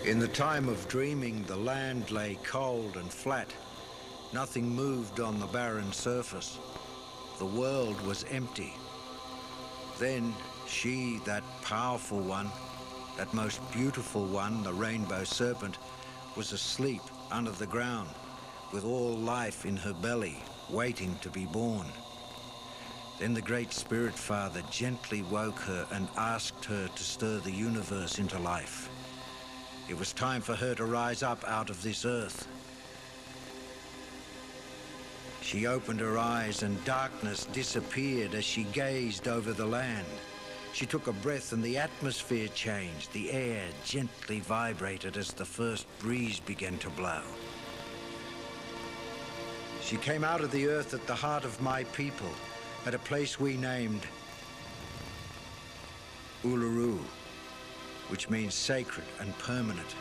In the time of dreaming, the land lay cold and flat. Nothing moved on the barren surface. The world was empty. Then she, that powerful one, that most beautiful one, the rainbow serpent, was asleep under the ground, with all life in her belly, waiting to be born. Then the great Spirit Father gently woke her and asked her to stir the universe into life. It was time for her to rise up out of this earth. She opened her eyes and darkness disappeared as she gazed over the land. She took a breath and the atmosphere changed. The air gently vibrated as the first breeze began to blow. She came out of the earth at the heart of my people, at a place we named Uluru, which means sacred and permanent.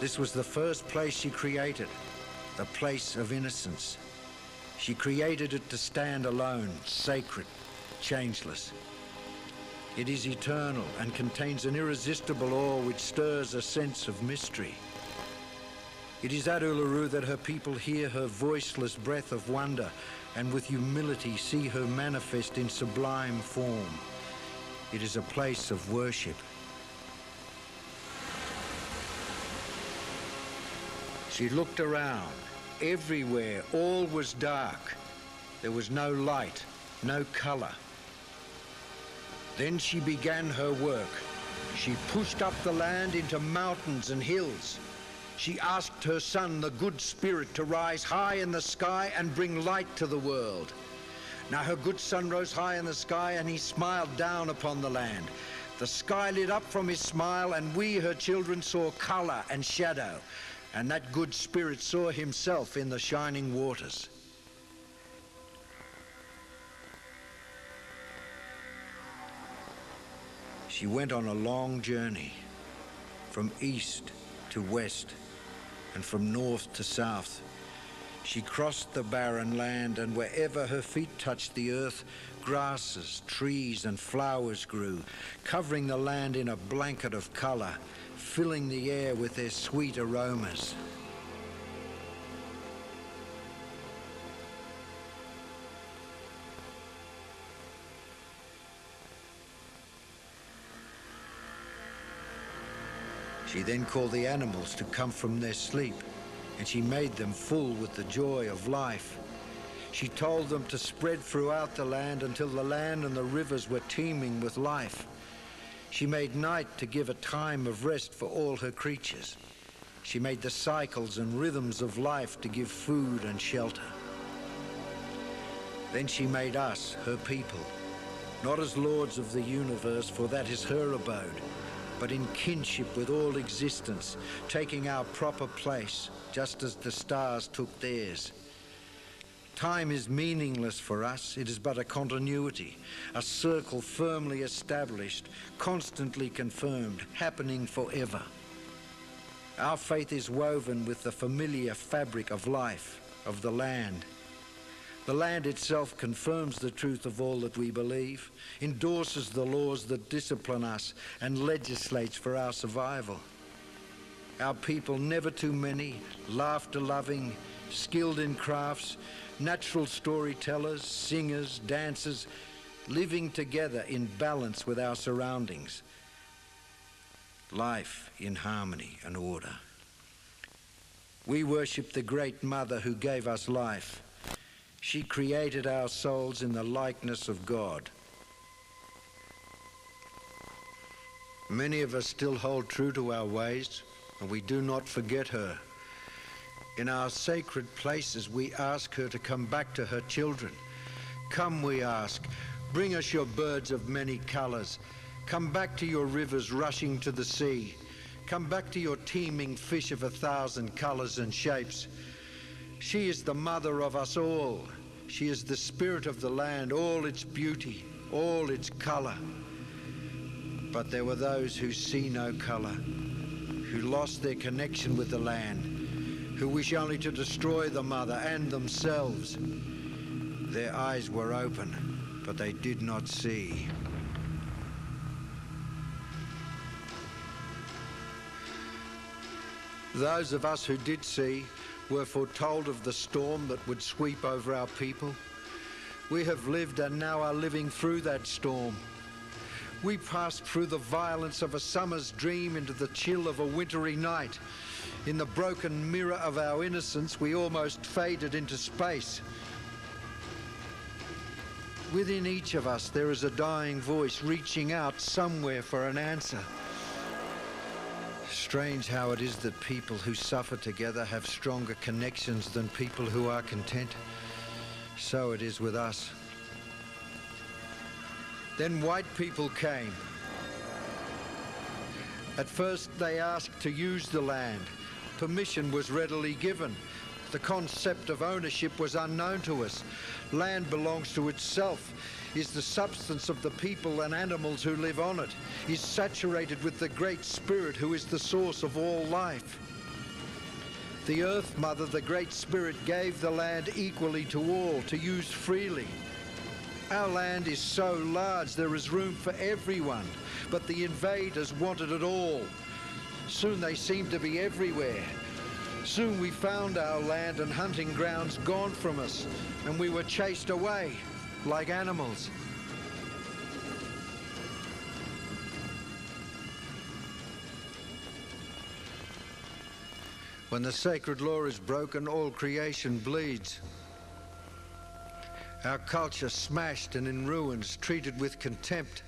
This was the first place she created, the place of innocence. She created it to stand alone, sacred, changeless. It is eternal and contains an irresistible awe which stirs a sense of mystery. It is at Uluru that her people hear her voiceless breath of wonder and with humility see her manifest in sublime form. It is a place of worship. She looked around. Everywhere, all was dark. There was no light, no color. Then she began her work. She pushed up the land into mountains and hills. She asked her son, the good spirit, to rise high in the sky and bring light to the world. Now her good son rose high in the sky and he smiled down upon the land. The sky lit up from his smile and we, her children, saw color and shadow. And that good spirit saw himself in the shining waters. She went on a long journey, from east to west, and from north to south. She crossed the barren land, and wherever her feet touched the earth, grasses, trees, and flowers grew, covering the land in a blanket of color, filling the air with their sweet aromas. She then called the animals to come from their sleep, and she made them full with the joy of life. She told them to spread throughout the land until the land and the rivers were teeming with life. She made night to give a time of rest for all her creatures. She made the cycles and rhythms of life to give food and shelter. Then she made us, her people, not as lords of the universe, for that is her abode, but in kinship with all existence, taking our proper place, just as the stars took theirs. Time is meaningless for us. It is but a continuity, a circle firmly established, constantly confirmed, happening forever. Our faith is woven with the familiar fabric of life, of the land. The land itself confirms the truth of all that we believe, endorses the laws that discipline us, and legislates for our survival. Our people, never too many, laughter-loving, skilled in crafts, natural storytellers, singers, dancers, living together in balance with our surroundings. Life in harmony and order. We worship the great Mother who gave us life. She created our souls in the likeness of God. Many of us still hold true to our ways, and we do not forget her. In our sacred places, we ask her to come back to her children. Come, we ask, bring us your birds of many colors. Come back to your rivers rushing to the sea. Come back to your teeming fish of 1,000 colors and shapes. She is the mother of us all. She is the spirit of the land, all its beauty, all its color. But there were those who see no color, who lost their connection with the land, who wish only to destroy the mother and themselves. Their eyes were open, but they did not see. Those of us who did see were foretold of the storm that would sweep over our people. We have lived and now are living through that storm. We passed through the violence of a summer's dream into the chill of a wintry night. In the broken mirror of our innocence, we almost faded into space. Within each of us, there is a dying voice reaching out somewhere for an answer. Strange how it is that people who suffer together have stronger connections than people who are content. So it is with us. Then white people came. At first they asked to use the land. Permission was readily given. The concept of ownership was unknown to us. Land belongs to itself, is the substance of the people and animals who live on it, is saturated with the Great Spirit who is the source of all life. The Earth Mother, the Great Spirit, gave the land equally to all, to use freely. Our land is so large there is room for everyone, but the invaders wanted it all. Soon they seemed to be everywhere. Soon we found our land and hunting grounds gone from us, and we were chased away like animals. When the sacred law is broken, all creation bleeds. Our culture smashed and in ruins, treated with contempt.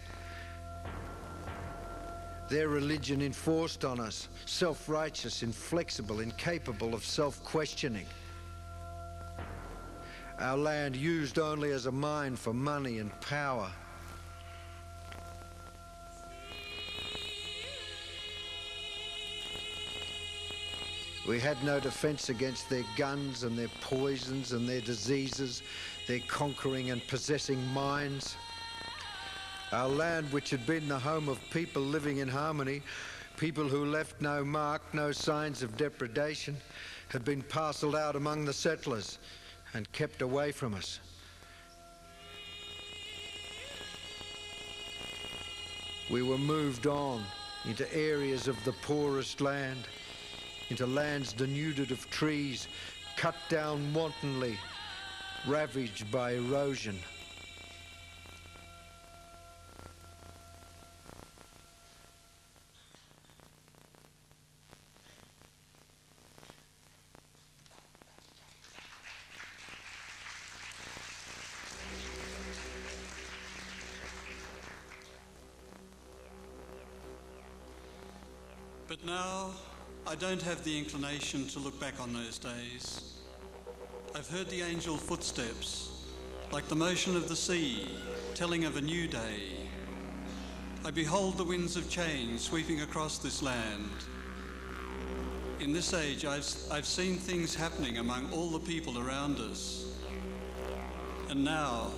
Their religion enforced on us, self-righteous, inflexible, incapable of self-questioning. Our land used only as a mine for money and power. We had no defense against their guns and their poisons and their diseases, their conquering and possessing minds. Our land, which had been the home of people living in harmony, people who left no mark, no signs of depredation, had been parcelled out among the settlers and kept away from us. We were moved on into areas of the poorest land, into lands denuded of trees, cut down wantonly, ravaged by erosion. But now, I don't have the inclination to look back on those days. I've heard the angel footsteps, like the motion of the sea, telling of a new day. I behold the winds of change sweeping across this land. In this age, I've seen things happening among all the people around us. And now,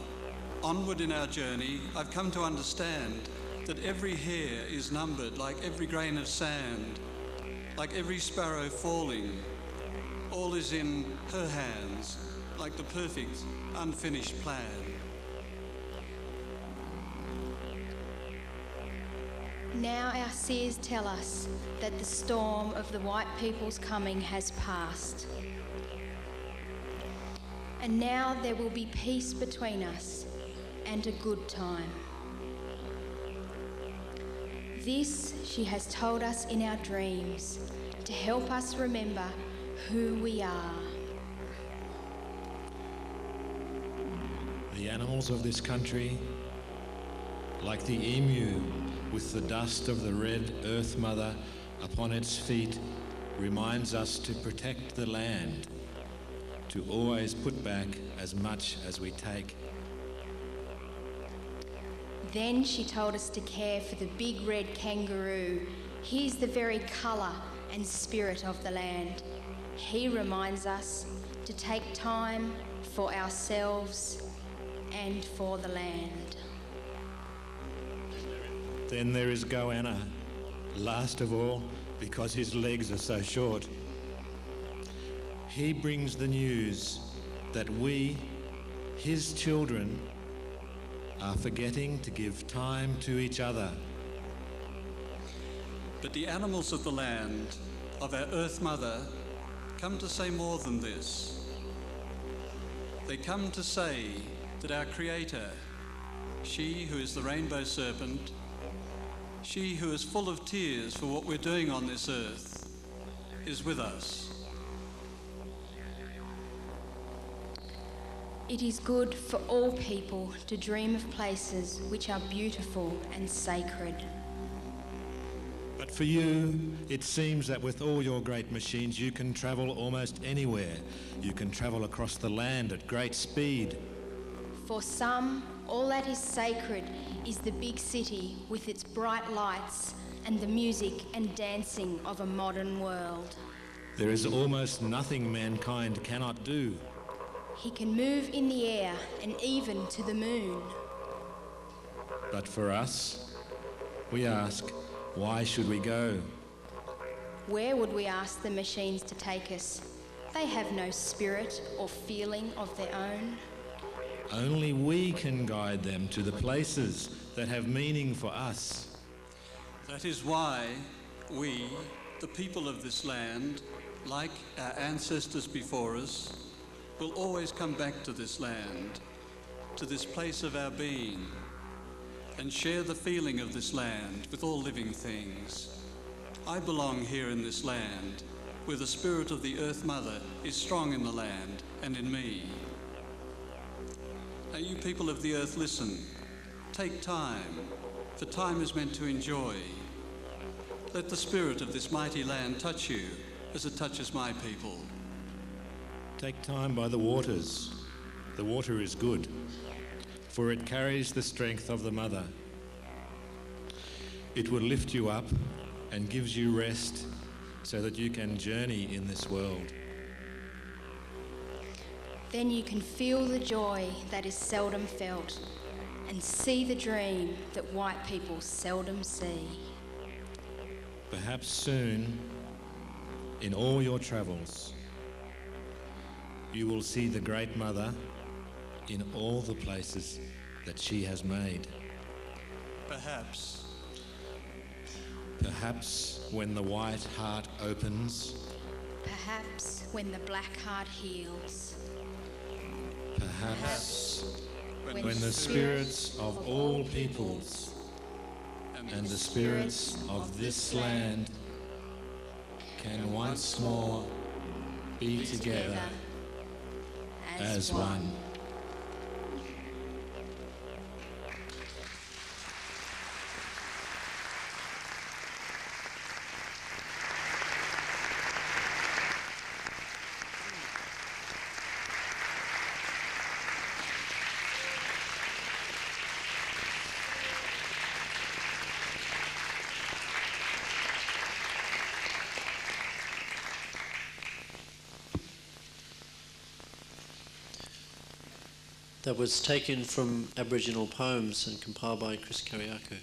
onward in our journey, I've come to understand that every hair is numbered like every grain of sand, like every sparrow falling. All is in her hands, like the perfect, unfinished plan. Now our seers tell us that the storm of the white people's coming has passed. And now there will be peace between us and a good time. This she has told us in our dreams to help us remember who we are. The animals of this country, like the emu with the dust of the red Earth Mother upon its feet, reminds us to protect the land, to always put back as much as we take. Then she told us to care for the big red kangaroo. He's the very colour and spirit of the land. He reminds us to take time for ourselves and for the land. Then there is Goanna, last of all, because his legs are so short. He brings the news that we, his children, are forgetting to give time to each other. But the animals of the land, of our Earth Mother come to say more than this. They come to say that our Creator, she who is the rainbow serpent, she who is full of tears for what we're doing on this earth, is with us. It is good for all people to dream of places which are beautiful and sacred. But for you, it seems that with all your great machines, you can travel almost anywhere. You can travel across the land at great speed. For some, all that is sacred is the big city with its bright lights and the music and dancing of a modern world. There is almost nothing mankind cannot do. He can move in the air and even to the moon. But for us, we ask, why should we go? Where would we ask the machines to take us? They have no spirit or feeling of their own. Only we can guide them to the places that have meaning for us. That is why we, the people of this land, like our ancestors before us, will always come back to this land, to this place of our being, and share the feeling of this land with all living things. I belong here in this land, where the spirit of the Earth Mother is strong in the land and in me. Now you people of the earth, listen. Take time, for time is meant to enjoy. Let the spirit of this mighty land touch you as it touches my people. Take time by the waters. The water is good, for it carries the strength of the mother. It will lift you up and gives you rest so that you can journey in this world. Then you can feel the joy that is seldom felt and see the dream that white people seldom see. Perhaps soon, in all your travels, you will see the Great Mother in all the places that she has made. Perhaps. Perhaps when the white heart opens. Perhaps when the black heart heals. Perhaps when the spirits of all peoples and the spirits of this land can once more be together as one. That was taken from Aboriginal poems and compiled by Chris Kariakou.